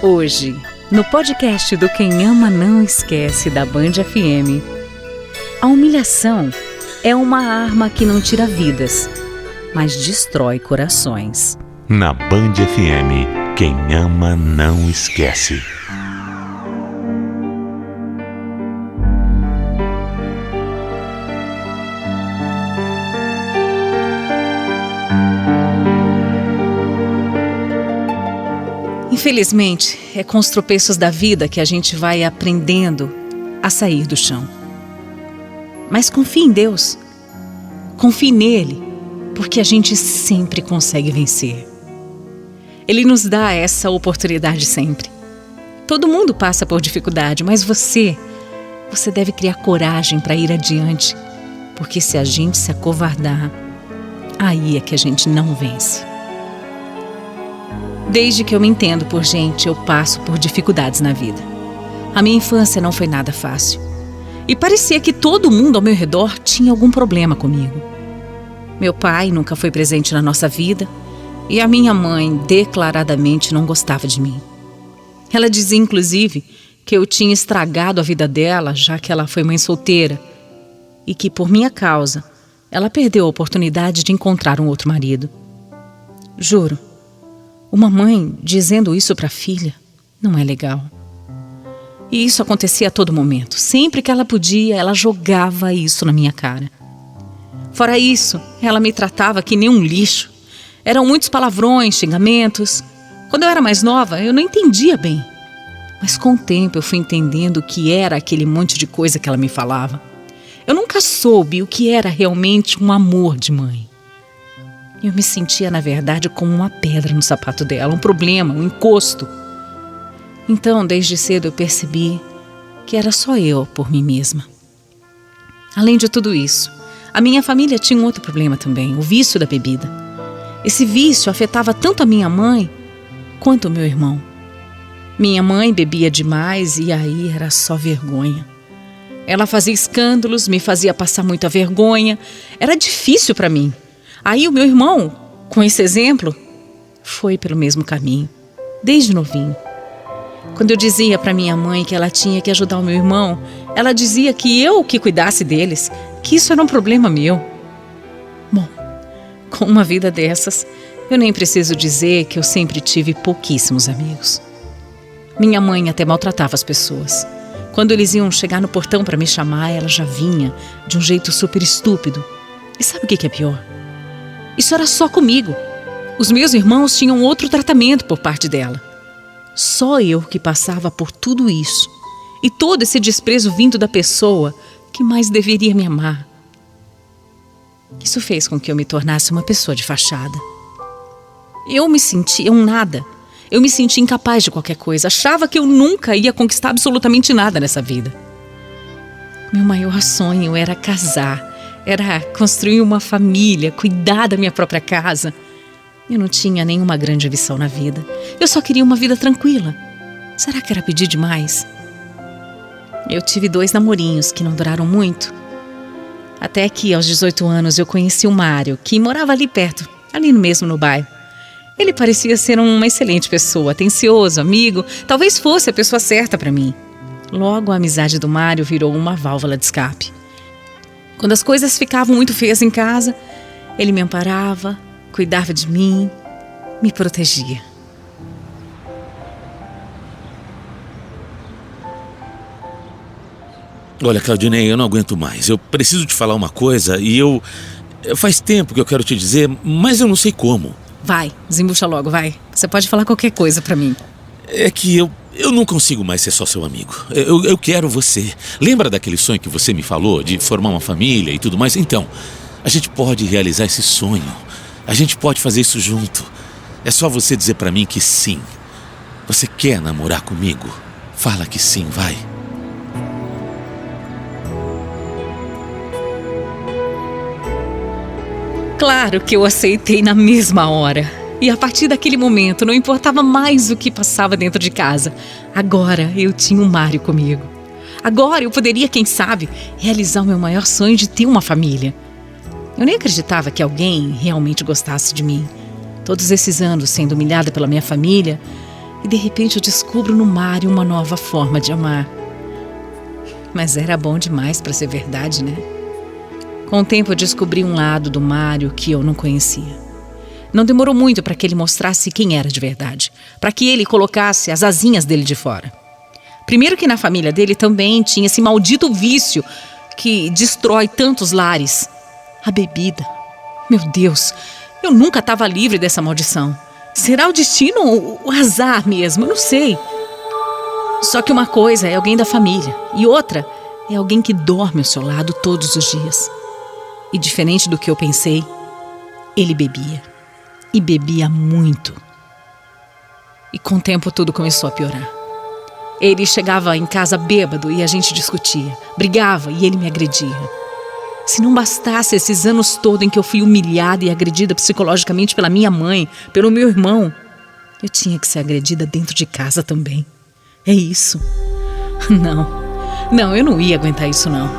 Hoje, no podcast do Quem Ama Não Esquece da Band FM, a humilhação é uma arma que não tira vidas, mas destrói corações. Na Band FM, quem ama não esquece. Infelizmente, é com os tropeços da vida que a gente vai aprendendo a sair do chão. Mas confie em Deus, confie nele, porque a gente sempre consegue vencer. Ele nos dá essa oportunidade sempre. Todo mundo passa por dificuldade, mas você deve criar coragem para ir adiante, porque se a gente se acovardar, aí é que a gente não vence. Desde que eu me entendo por gente, eu passo por dificuldades na vida. A minha infância não foi nada fácil. E parecia que todo mundo ao meu redor tinha algum problema comigo. Meu pai nunca foi presente na nossa vida e a minha mãe declaradamente não gostava de mim. Ela dizia, inclusive, que eu tinha estragado a vida dela, já que ela foi mãe solteira, e que, por minha causa, ela perdeu a oportunidade de encontrar um outro marido. Juro. Uma mãe dizendo isso para a filha não é legal. E isso acontecia a todo momento. Sempre que ela podia, ela jogava isso na minha cara. Fora isso, ela me tratava que nem um lixo. Eram muitos palavrões, xingamentos. Quando eu era mais nova, eu não entendia bem. Mas com o tempo eu fui entendendo o que era aquele monte de coisa que ela me falava. Eu nunca soube o que era realmente um amor de mãe. Eu me sentia, na verdade, como uma pedra no sapato dela, um problema, um encosto. Então, desde cedo eu percebi que era só eu por mim mesma. Além de tudo isso, a minha família tinha um outro problema também, o vício da bebida. Esse vício afetava tanto a minha mãe quanto o meu irmão. Minha mãe bebia demais e aí era só vergonha. Ela fazia escândalos, me fazia passar muita vergonha. Era difícil para mim. Aí o meu irmão, com esse exemplo, foi pelo mesmo caminho, desde novinho. Quando eu dizia para minha mãe que ela tinha que ajudar o meu irmão, ela dizia que eu que cuidasse deles, que isso era um problema meu. Bom, com uma vida dessas, eu nem preciso dizer que eu sempre tive pouquíssimos amigos. Minha mãe até maltratava as pessoas. Quando eles iam chegar no portão para me chamar, ela já vinha de um jeito super estúpido. E sabe o que é pior? Isso era só comigo. Os meus irmãos tinham outro tratamento por parte dela. Só eu que passava por tudo isso. E todo esse desprezo vindo da pessoa que mais deveria me amar. Isso fez com que eu me tornasse uma pessoa de fachada. Eu me sentia um nada. Eu me sentia incapaz de qualquer coisa. Achava que eu nunca ia conquistar absolutamente nada nessa vida. Meu maior sonho era casar. Era construir uma família, cuidar da minha própria casa. Eu não tinha nenhuma grande ambição na vida. Eu só queria uma vida tranquila. Será que era pedir demais? Eu tive 2 namorinhos que não duraram muito. Até que, aos 18 anos, eu conheci o Mário, que morava ali perto, ali mesmo no bairro. Ele parecia ser uma excelente pessoa, atencioso, amigo. Talvez fosse a pessoa certa para mim. Logo, a amizade do Mário virou uma válvula de escape. Quando as coisas ficavam muito feias em casa, ele me amparava, cuidava de mim, me protegia. Olha, Claudinei, eu não aguento mais. Eu preciso te falar uma coisa e faz tempo que eu quero te dizer, mas eu não sei como. Vai, desembucha logo, vai. Você pode falar qualquer coisa pra mim. É que eu não consigo mais ser só seu amigo. Eu quero você. Lembra daquele sonho que você me falou, de formar uma família e tudo mais? Então, a gente pode realizar esse sonho. A gente pode fazer isso junto. É só você dizer pra mim que sim. Você quer namorar comigo? Fala que sim, vai. Claro que eu aceitei na mesma hora. E a partir daquele momento não importava mais o que passava dentro de casa. Agora eu tinha o Mário comigo. Agora eu poderia, quem sabe, realizar o meu maior sonho de ter uma família. Eu nem acreditava que alguém realmente gostasse de mim. Todos esses anos sendo humilhada pela minha família, E de repente eu descubro no Mário uma nova forma de amar. Mas era bom demais para ser verdade, né? Com o tempo eu descobri um lado do Mário que eu não conhecia. Não demorou muito para que ele mostrasse quem era de verdade, para que ele colocasse as asinhas dele de fora. Primeiro que na família dele também tinha esse maldito vício que destrói tantos lares. A bebida. Meu Deus, eu nunca estava livre dessa maldição. Será o destino ou o azar mesmo? Eu não sei. Só que uma coisa é alguém da família e outra é alguém que dorme ao seu lado todos os dias. E diferente do que eu pensei, ele bebia. E bebia muito. E com o tempo tudo começou a piorar. Ele chegava em casa bêbado e a gente discutia, brigava e ele me agredia. Se não bastasse esses anos todos em que eu fui humilhada e agredida psicologicamente pela minha mãe, pelo meu irmão, eu tinha que ser agredida dentro de casa também. É isso. Não, eu não ia aguentar isso não.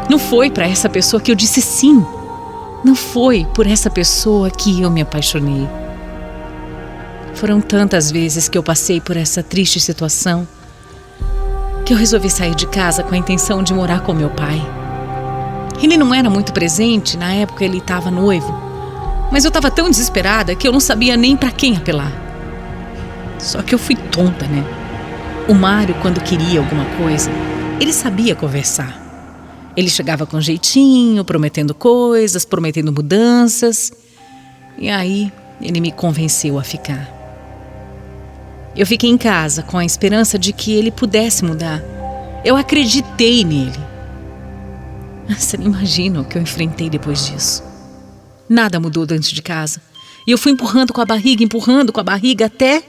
Não foi para essa pessoa que eu disse sim. Não foi por essa pessoa que eu me apaixonei. Foram tantas vezes que eu passei por essa triste situação que eu resolvi sair de casa com a intenção de morar com meu pai. Ele não era muito presente, na época ele estava noivo, mas eu estava tão desesperada que eu não sabia nem para quem apelar. Só que eu fui tonta, né? O Mário, quando queria alguma coisa, ele sabia conversar. Ele chegava com jeitinho, prometendo coisas, prometendo mudanças. E aí, ele me convenceu a ficar. Eu fiquei em casa com a esperança de que ele pudesse mudar. Eu acreditei nele. Você não imagina o que eu enfrentei depois disso. Nada mudou dentro de casa. E eu fui empurrando com a barriga, até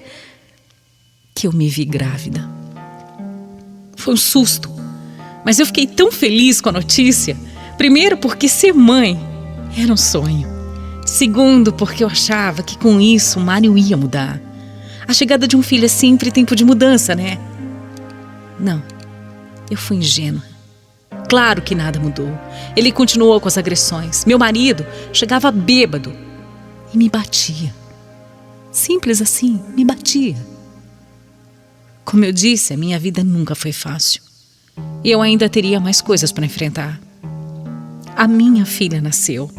que eu me vi grávida. Foi um susto. Mas eu fiquei tão feliz com a notícia. Primeiro porque ser mãe era um sonho. Segundo porque eu achava que com isso o Mário ia mudar. A chegada de um filho é sempre tempo de mudança, né? Não, eu fui ingênua. Claro que nada mudou. Ele continuou com as agressões. Meu marido chegava bêbado e me batia. Simples assim, me batia. Como eu disse, a minha vida nunca foi fácil. E eu ainda teria mais coisas para enfrentar. A minha filha nasceu.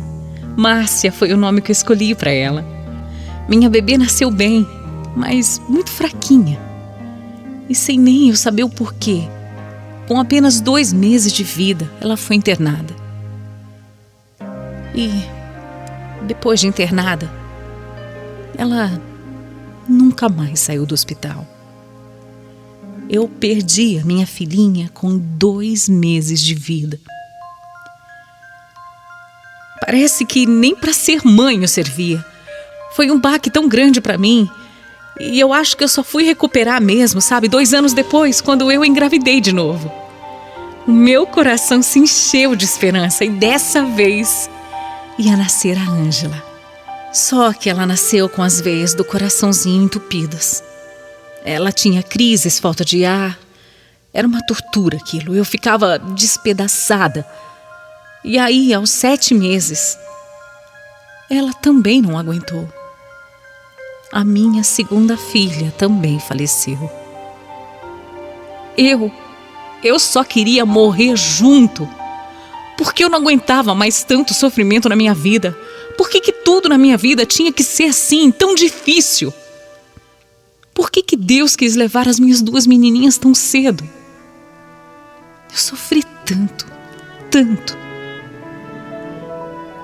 Márcia foi o nome que eu escolhi para ela. Minha bebê nasceu bem, mas muito fraquinha. E sem nem eu saber o porquê. Com apenas 2 meses de vida, ela foi internada. E depois de internada, ela nunca mais saiu do hospital. Eu perdi a minha filhinha com 2 meses de vida. Parece que nem para ser mãe eu servia. Foi um baque tão grande para mim. E eu acho que eu só fui recuperar mesmo, sabe? 2 anos depois, quando eu engravidei de novo. O meu coração se encheu de esperança e dessa vez ia nascer a Ângela. Só que ela nasceu com as veias do coraçãozinho entupidas. Ela tinha crises, falta de ar. Era uma tortura aquilo. Eu ficava despedaçada. E aí, aos 7 meses, ela também não aguentou. A minha segunda filha também faleceu. Eu só queria morrer junto. Porque eu não aguentava mais tanto sofrimento na minha vida. Por que tudo na minha vida tinha que ser assim, tão difícil? Por que Deus quis levar as minhas 2 menininhas tão cedo? Eu sofri tanto, tanto.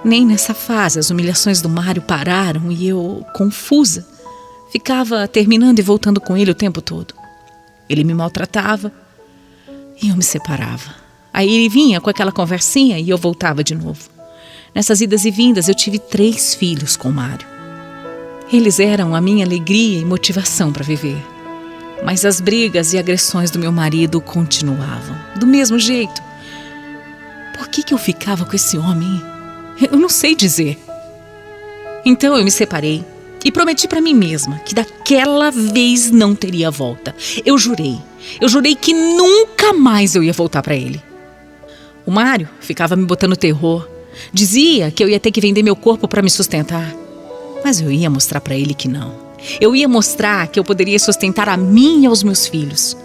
Nem nessa fase as humilhações do Mário pararam e eu, confusa, ficava terminando e voltando com ele o tempo todo. Ele me maltratava e eu me separava. Aí ele vinha com aquela conversinha e eu voltava de novo. Nessas idas e vindas eu tive 3 filhos com o Mário. Eles eram a minha alegria e motivação para viver. Mas as brigas e agressões do meu marido continuavam, do mesmo jeito. Por que eu ficava com esse homem? Eu não sei dizer. Então eu me separei e prometi para mim mesma que daquela vez não teria volta. Eu jurei que nunca mais eu ia voltar para ele. O Mário ficava me botando terror. Dizia que eu ia ter que vender meu corpo para me sustentar. Mas eu ia mostrar para ele que não. Eu ia mostrar que eu poderia sustentar a mim e aos meus filhos.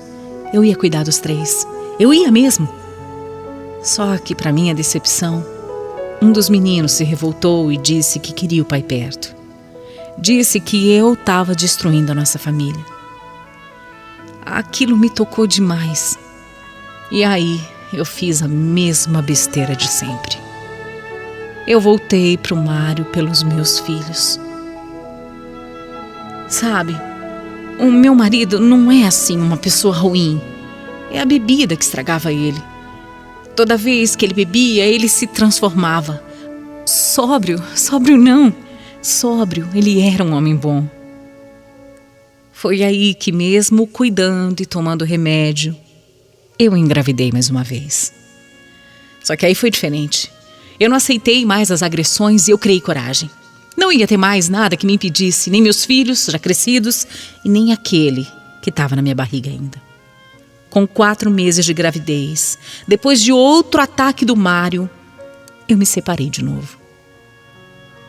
Eu ia cuidar dos 3. Eu ia mesmo. Só que, para minha decepção, um dos meninos se revoltou e disse que queria o pai perto. Disse que eu estava destruindo a nossa família. Aquilo me tocou demais. E aí eu fiz a mesma besteira de sempre. Eu voltei pro Mário pelos meus filhos. Sabe, o meu marido não é assim uma pessoa ruim. É a bebida que estragava ele. Toda vez que ele bebia, ele se transformava. Sóbrio não. Sóbrio, ele era um homem bom. Foi aí que, mesmo cuidando e tomando remédio, eu engravidei mais uma vez. Só que aí foi diferente. Eu não aceitei mais as agressões e eu criei coragem. Não ia ter mais nada que me impedisse, nem meus filhos, já crescidos, e nem aquele que estava na minha barriga ainda. Com 4 meses de gravidez, depois de outro ataque do Mário, eu me separei de novo.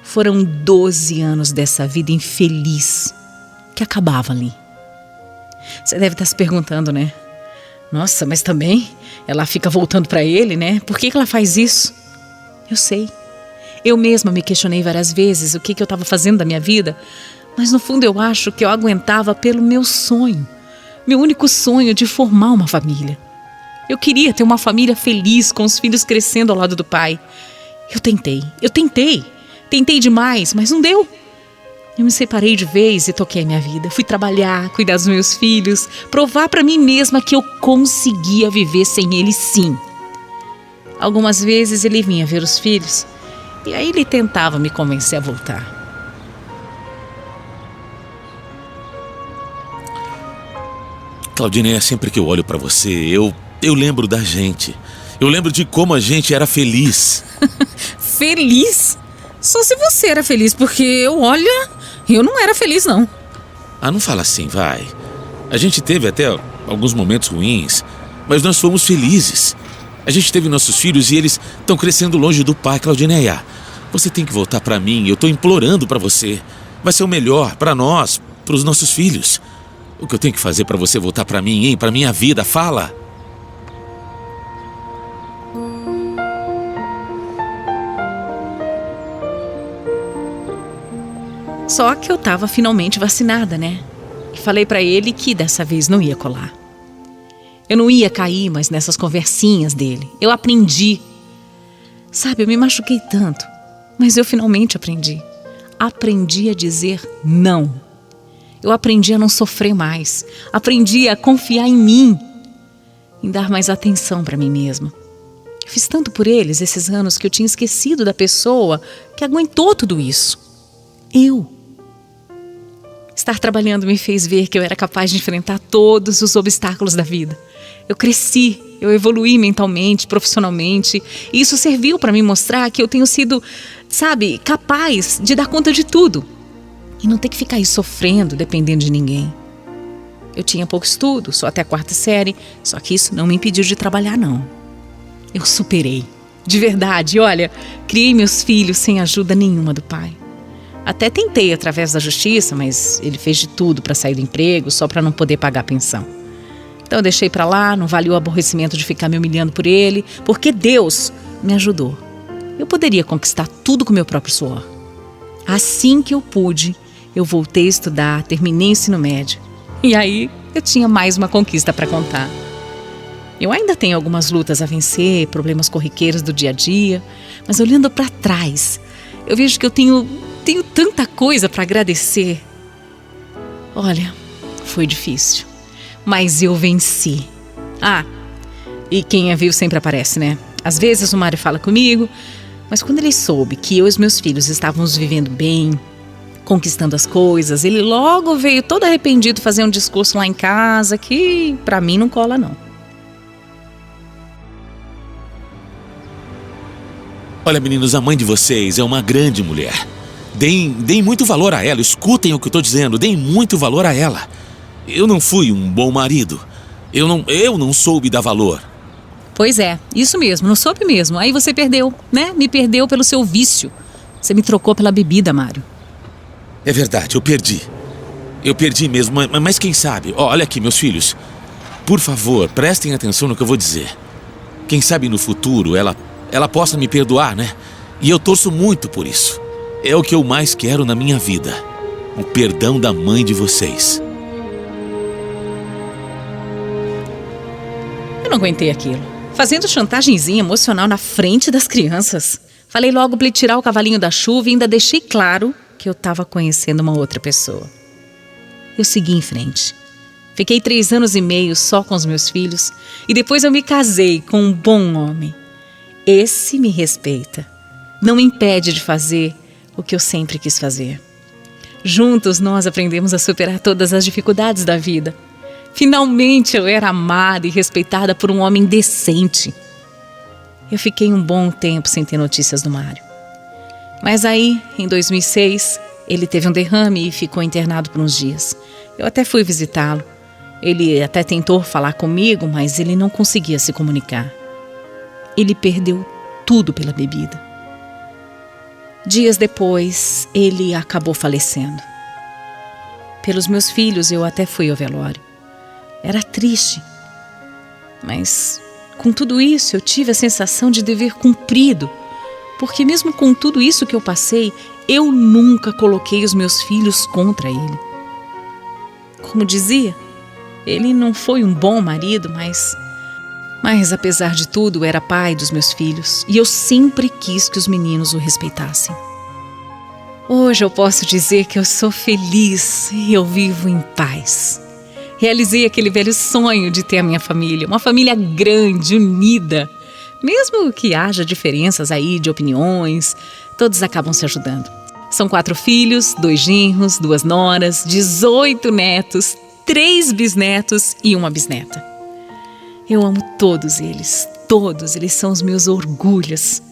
Foram 12 anos dessa vida infeliz que acabava ali. Você deve estar se perguntando, né? Nossa, mas também ela fica voltando para ele, né? Por que ela faz isso? Eu sei. Eu mesma me questionei várias vezes o que eu estava fazendo da minha vida, mas no fundo eu acho que eu aguentava pelo meu sonho, meu único sonho de formar uma família. Eu queria ter uma família feliz, com os filhos crescendo ao lado do pai. Eu tentei demais, mas não deu. Eu me separei de vez e toquei a minha vida. Fui trabalhar, cuidar dos meus filhos, provar para mim mesma que eu conseguia viver sem ele, sim. Algumas vezes ele vinha ver os filhos e aí ele tentava me convencer a voltar. Claudinha, sempre que eu olho pra você, eu lembro da gente. Eu lembro de como a gente era feliz. Feliz? Só se você era feliz, porque eu não era feliz, não. Ah, não fala assim, vai. A gente teve até alguns momentos ruins, mas nós fomos felizes. A gente teve nossos filhos e eles estão crescendo longe do pai, Claudineia. Você tem que voltar pra mim, eu tô implorando pra você. Vai ser o melhor pra nós, pros nossos filhos. O que eu tenho que fazer pra você voltar pra mim, hein? Pra minha vida, fala. Só que eu tava finalmente vacinada, né? E falei pra ele que dessa vez não ia colar. Eu não ia cair mais nessas conversinhas dele. Eu aprendi. Sabe, eu me machuquei tanto, mas eu finalmente aprendi. Aprendi a dizer não. Eu aprendi a não sofrer mais. Aprendi a confiar em mim. Em dar mais atenção pra mim mesma. Eu fiz tanto por eles esses anos que eu tinha esquecido da pessoa que aguentou tudo isso. Eu. Estar trabalhando me fez ver que eu era capaz de enfrentar todos os obstáculos da vida. Eu cresci, eu evoluí mentalmente, profissionalmente. E isso serviu para me mostrar que eu tenho sido, sabe, capaz de dar conta de tudo. E não ter que ficar aí sofrendo, dependendo de ninguém. Eu tinha pouco estudo, só até a 4ª série, só que isso não me impediu de trabalhar, não. Eu superei, de verdade. Olha, criei meus filhos sem ajuda nenhuma do pai. Até tentei através da justiça, mas ele fez de tudo para sair do emprego, só para não poder pagar a pensão. Então eu deixei para lá, não valia o aborrecimento de ficar me humilhando por ele, porque Deus me ajudou. Eu poderia conquistar tudo com meu próprio suor. Assim que eu pude, eu voltei a estudar, terminei o ensino médio. E aí eu tinha mais uma conquista para contar. Eu ainda tenho algumas lutas a vencer, problemas corriqueiros do dia a dia, mas olhando para trás, eu vejo que eu tenho tanta coisa para agradecer. Olha, foi difícil, mas eu venci. Ah, e quem é vivo sempre aparece, né? Às vezes o Mário fala comigo, mas quando ele soube que eu e os meus filhos estávamos vivendo bem, conquistando as coisas, ele logo veio todo arrependido fazer um discurso lá em casa que pra mim não cola, não. Olha, meninos, a mãe de vocês é uma grande mulher. Deem muito valor a ela, escutem o que eu tô dizendo, deem muito valor a ela. Eu não fui um bom marido. Eu não soube dar valor. Pois é, isso mesmo, não soube mesmo. Aí você perdeu, né? Me perdeu pelo seu vício. Você me trocou pela bebida, Mário. É verdade, eu perdi. Eu perdi mesmo, mas quem sabe? Ó, olha aqui, meus filhos. Por favor, prestem atenção no que eu vou dizer. Quem sabe no futuro ela possa me perdoar, né? E eu torço muito por isso. É o que eu mais quero na minha vida. O perdão da mãe de vocês. Eu não aguentei aquilo. Fazendo chantagemzinha emocional na frente das crianças. Falei logo pra ele tirar o cavalinho da chuva e ainda deixei claro que eu estava conhecendo uma outra pessoa. Eu segui em frente. Fiquei 3 anos e meio só com os meus filhos e depois eu me casei com um bom homem. Esse me respeita. Não me impede de fazer o que eu sempre quis fazer. Juntos nós aprendemos a superar todas as dificuldades da vida. Finalmente eu era amada e respeitada por um homem decente. Eu fiquei um bom tempo sem ter notícias do Mário. Mas aí, em 2006, ele teve um derrame e ficou internado por uns dias. Eu até fui visitá-lo. Ele até tentou falar comigo, mas ele não conseguia se comunicar. Ele perdeu tudo pela bebida. Dias depois, ele acabou falecendo. Pelos meus filhos, eu até fui ao velório. Era triste. Mas, com tudo isso, eu tive a sensação de dever cumprido. Porque mesmo com tudo isso que eu passei, eu nunca coloquei os meus filhos contra ele. Como dizia, ele não foi um bom marido, mas apesar de tudo, era pai dos meus filhos e eu sempre quis que os meninos o respeitassem. Hoje eu posso dizer que eu sou feliz e eu vivo em paz. Realizei aquele velho sonho de ter a minha família, uma família grande, unida. Mesmo que haja diferenças aí de opiniões, todos acabam se ajudando. São 4 filhos, 2 genros, 2 noras, 18 netos, 3 bisnetos e 1 bisneta. Eu amo todos eles são os meus orgulhos.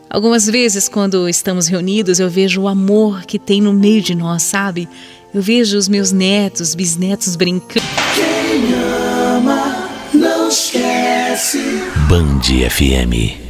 Algumas vezes, quando estamos reunidos, eu vejo o amor que tem no meio de nós, sabe? Eu vejo os meus netos, bisnetos brincando. Quem ama, não esquece. Band FM.